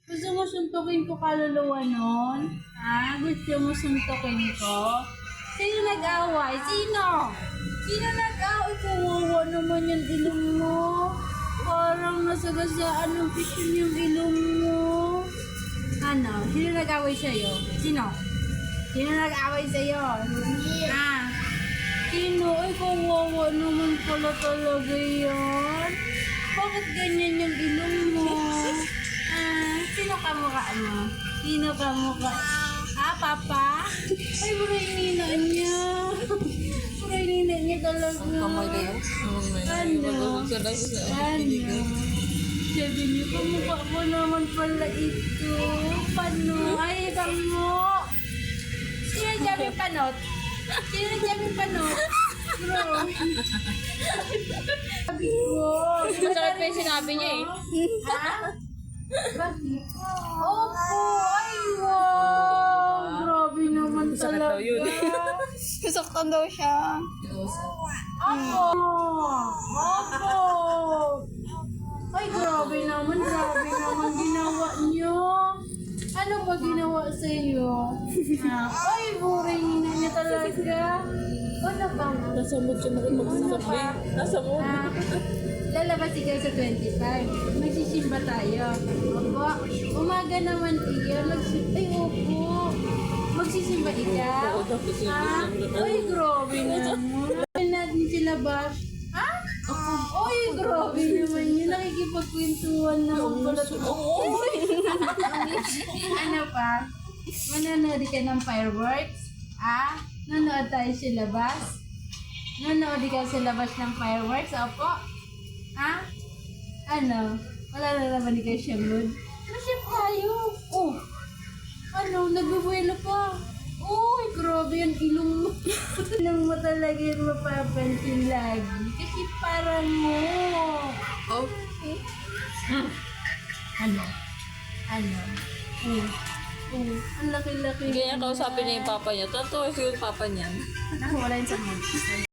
Gusto mo suntukin ko kaluluwa nun? Ha? Gusto mo suntukin ko? Sino nag-away? Sino? Sino nag-away? Kawawa naman yung ilong mo. Parang nasagasaan ng pisyon yung ilong mo. Ano? Sino nag-away sa'yo? Sino? Sino nag-away sa'yo? Ah? Sino? Ay, kawawa naman pala talaga yan. Bakit ganyan yung ilong mo? Ah, sino kamukha mo? Sino kamukha? Ah, Papa? Ay, buray nina niya. Buray nina niya talaga. Kamay na yan. Ano? Ano? Sabi niyo, kamukha mo naman pala ito. Paano? Ay, mo. Sino sabi panot? Sino sabi panot? Bro. Sabi ko. Masarap pa yung sinabi niya eh. Ha? Bakit? Opo, ay wow! Grabe naman Masakit talaga. daw yun. Saktan daw siya. Opo! Opo! Ay, grabe naman ginawa niyo. Ano ba ginawa sa iyo? Ay, buring na niya talaga. Ano bang? Nasa mood siya makipagsasabi. Nasa mood. Lalabas ikaw sa 25. Magsisimba tayo. Opo. Umaga naman iyan. Ay, opo. Magsisimba ikaw. Ha? Ay, grabe naman. Ano natin sila ba? Ha? Ay, grabe naman yun. Nakikipagkwentuhan na pala. Ano pa? Manonood ka ng fireworks? Ah? Nanonood tayo sa labas? Nanonood ka sa labas ng fireworks? Opo? Ha? Ano? Wala na naman ikaw siya mood? Masip tayo. Oh. Ano? Nagbubuelo pa. Uy, grabe yung ilong mo. Ilong mo talaga yung mapapansin lagi. Kasi parang mo. Oh. Ano? Ano? Oh. Oh. Ang laki-laki. Ganyan kausapin niya yung papa niya. Totoo siguro yung papa niya. Naku, wala yun sa mood.